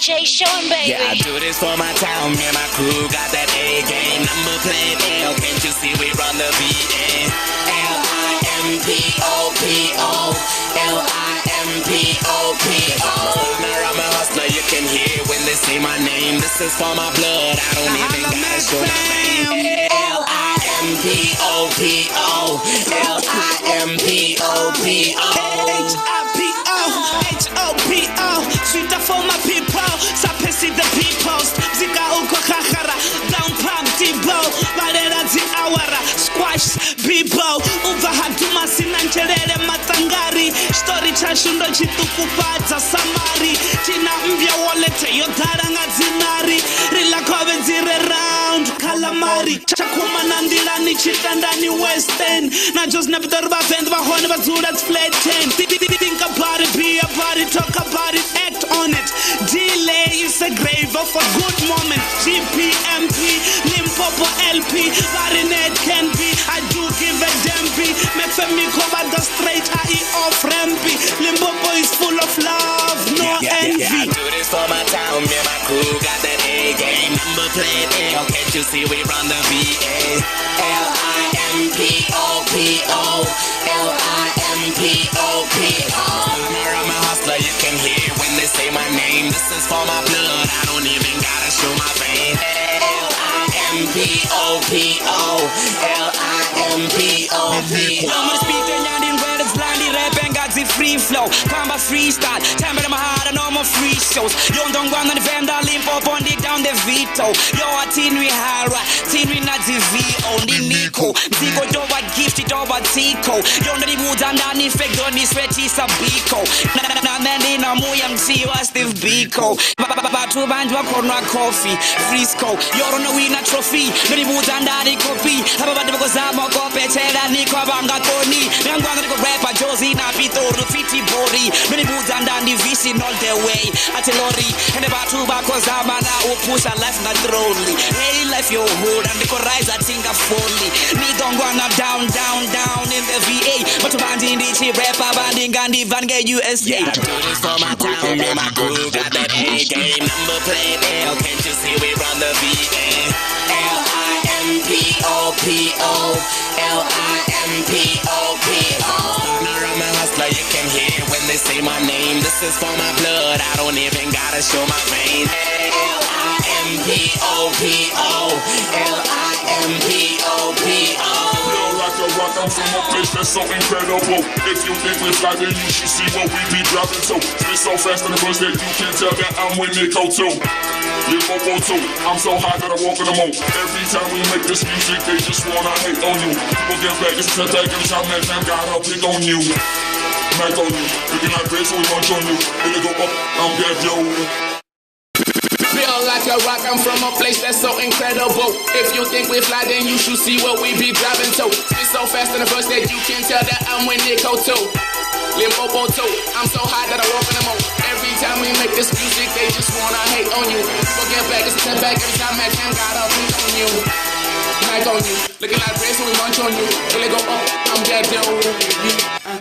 DJ Sean, baby. Yeah, I do this for my town, me and my crew got that A game. Number plate L, can't you see we run the VA? Limpopo, Limpopo. I'm a hustler, you can hear when they say my name. This is for my blood, I don't even gotta show my fame. Limpopo, H-I-P-O, sweet for my people, sapesi the peoples, zika uko kakara, down pump Debo, varera zi awara, squash people, uva hatuma sinancherere matangari, story chashundo chitukupadza samari, tina mbya wallet yodara ngazinari, rila kove zire round, calamari, chakuma nandilani chitandani western, na just never thought about vend bahone bazura flatten, think about it, be about it, talk about it, act on it, delay is a grave of a good moment, GPMP, Limpopo LP, Varinet can be, I do give a damn be, make me cover the straight IE off rampy, Limpopo is full of love, no envy. I do this for my town, me and my crew got that A game. Number plate L, can't you see we run the VA? Limpopo, I'm a hustler, you can hear when they say my name. This is for my blood, I don't even gotta show my fame. Limpopo. Free flow, combat freestyle, time in my heart and all my free shows. Young don't go on the vendor, Limpopo on dig down the veto. Yo, a teen we hara, teen we not the V, only Nico. Zico do what gift it over Tico. Yo, the woods and the effect on this sweaty sabiko. Na many na muyam see was Steve Biko. Two bands were corner coffee, Frisco. You're on a winner trophy, the woods and the copy. How about the Gozamo Copetera, Nico Banga Tony? I'm going to go rap a Josie Napito. Fiti bori, many boots and the VC all the way. At a lorry, and about two backwards, Amana, who push a life naturally. Hey, life your hood, and the rise, I think of fully. Me don't go down in the VA. But to band in the cheap rapper, banding Gandhi, Van Gay USA. Yeah, I do this for my town, me my crew got that A game. Number plate L, can't you see we run the VA? Limpopo. I'm a hustler, you can hear when they say my name. This is for my blood, I don't even gotta show my vein. Limpopo. Rock, I'm from a place that's so incredible. If you think we're fly, then you should see what we be dropping to. Spit so fast in the verse that you can tell that I'm with Nico too. Limpopo too, I'm so high that I walk on the moon. Every time we make this music, they just wanna hate on you. People get back, it's a attack every time that man got up, pick on you. Mac on you, looking like this, so we munch on you. When they go up, I'm dead, yo. Feel like a rock, I'm from a place that's so incredible. If you think we fly, then you should see what we be driving to. Spit so fast in the verse that you can tell that I'm with Nico too. Limpopo too, I'm so high that I walk in the moon. Every time we make this music, they just wanna hate on you. Forget back, it's a step back every time that Cam got up, pick on you. Night on you, looking like Grace, so we munch on you. Till they go up, I'm dead, yo.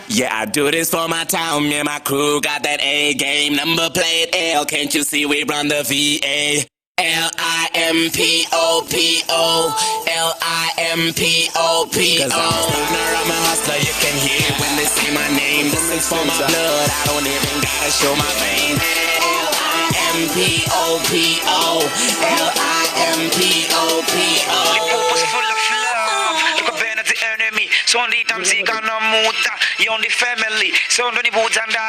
Yeah, I do this for my town, me and my crew got that A game. Number plate L, can't you see we run the VA? Limpopo. Cause I'm a hustler, you can hear when they say my name. This is for my blood, I don't even gotta show my vein. Limpopo. Limpopo's full of love. Look up at the enemy. So on the tamzika no muta. You on the family. So on the woods and the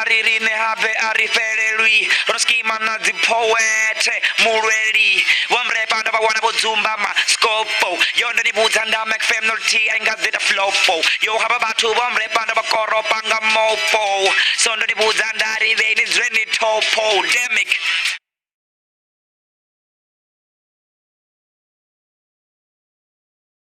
ne have a referee. On schema na the poet. Mureli. One rap and one about Zumbama. Scopo. You on the woods and the McFamily and got the flopo. You have about two one rap and a Koropanga mopo. So on the woods and the vein is ready topo. Demic.